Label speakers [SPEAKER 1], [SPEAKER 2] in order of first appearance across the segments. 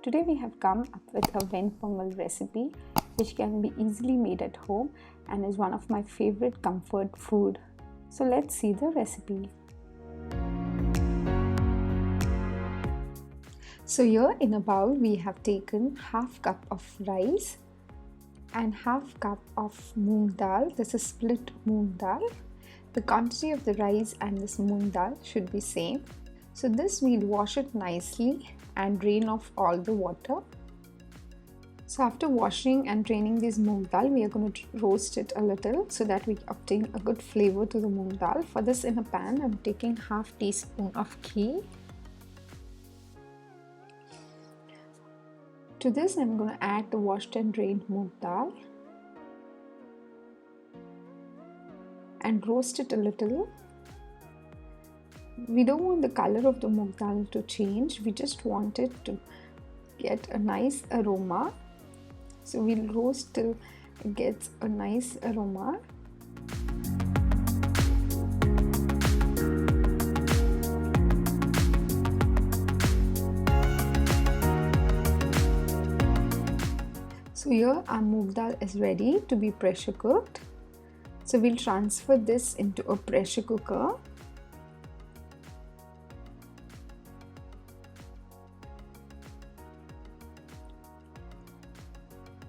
[SPEAKER 1] Today we have come up with a Ven Pongal recipe which can be easily made at home and is one of my favorite comfort food. So let's see the recipe. So here in a bowl we have taken half cup of rice and half cup of moong dal. This is split moong dal. The quantity of the rice and this moong dal should be same. So this we'll wash it nicely and drain off all the water. So after washing and draining this moong dal, we are going to roast it a little so that we obtain a good flavor to the moong dal. For this, in a pan, I'm taking half teaspoon of ghee. To this, I'm going to add the washed and drained moong dal and roast it a little. We don't want the color of the moong dal to change, we just want it to get a nice aroma. So we'll roast till it gets a nice aroma. So here our moong dal is ready to be pressure cooked. So we'll transfer this into a pressure cooker.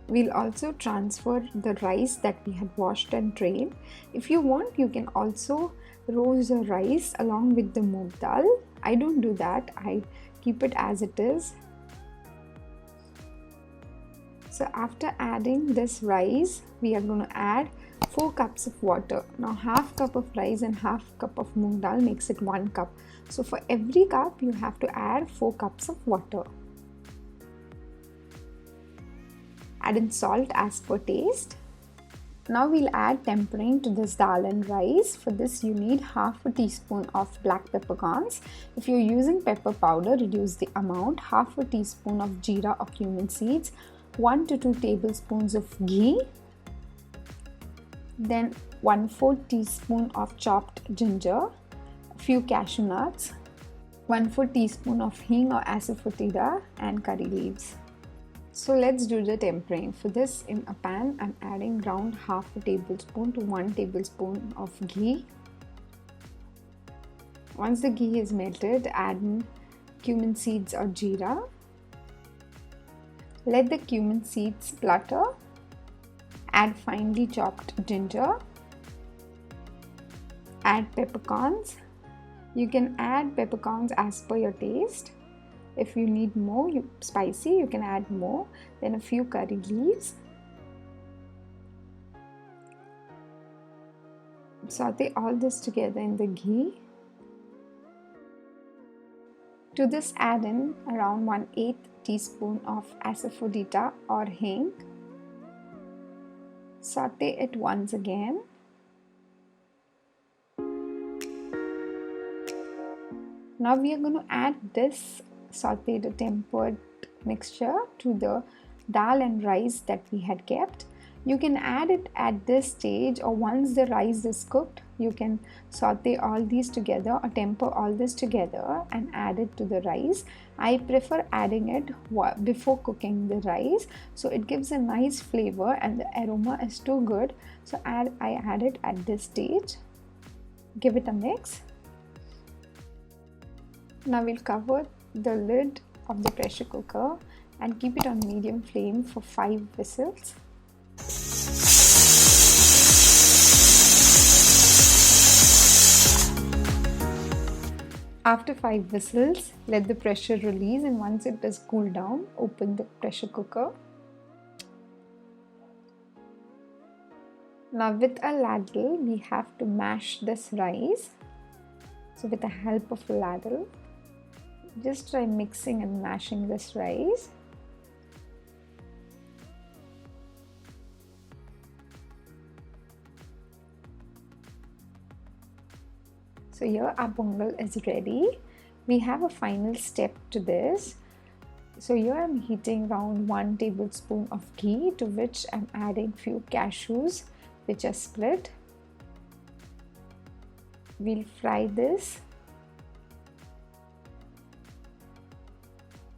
[SPEAKER 1] We'll also transfer the rice that we had washed and drained. If you want, you can also roast the rice along with the moong dal. I don't do that, I keep it as it is. So after adding this rice, we are going to add 4 cups of water. Now half cup of rice and half cup of moong dal makes it 1 cup. So for every cup, you have to add 4 cups of water. Add in salt as per taste. Now we'll add tempering to this dal and rice. For this you need half a teaspoon of black peppercorns. If you're using pepper powder, reduce the amount. Half a teaspoon of jeera or cumin seeds. 1 to 2 tablespoons of ghee. Then 1/4 teaspoon of chopped ginger. A few cashew nuts. 1/4 teaspoon of hing or asafoetida and curry leaves. So let's do the tempering. For this, in a pan, I'm adding around half a tablespoon to 1 tablespoon of ghee. Once the ghee is melted, add in cumin seeds or jeera. Let the cumin seeds splutter. Add finely chopped ginger. Add peppercorns. You can add peppercorns as per your taste. If you need more spicy, you can add more. Then a few curry leaves. Saute all this together in the ghee. To this add in around 1/8 teaspoon of asafoetida or hing. Saute it once again. Now we are going to add this sauteed tempered mixture to the dal and rice that we had kept. You can add it at this stage, or once the rice is cooked, you can saute all these together or temper all this together and add it to the rice. I prefer adding it before cooking the rice, so it gives a nice flavor and the aroma is too good. So I add it at this stage. Give it a mix. Now we'll cover the lid of the pressure cooker and keep it on medium flame for 5 whistles. After 5 whistles, let the pressure release, and once it is cooled down, open the pressure cooker. Now with a ladle, we have to mash this rice. So with the help of a ladle, just try mixing and mashing this rice. So here our pongal is ready. We have a final step to this. So here I'm heating around 1 tablespoon of ghee, to which I'm adding few cashews which are split. We'll fry this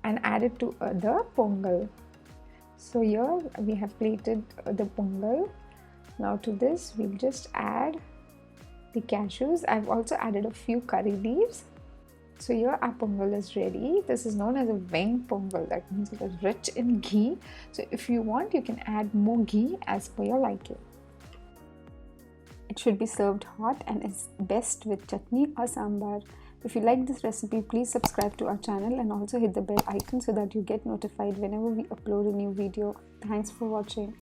[SPEAKER 1] and add it to the pongal. So here we have plated the pongal. Now to this we'll just add the cashews. I've also added a few curry leaves. So here our pongal is ready. This is known as a Ven Pongal. That means it is rich in ghee. So if you want, you can add more ghee as per your liking. It should be served hot and is best with chutney or sambar. If you like this recipe, please subscribe to our channel and also hit the bell icon so that you get notified whenever we upload a new video. Thanks for watching.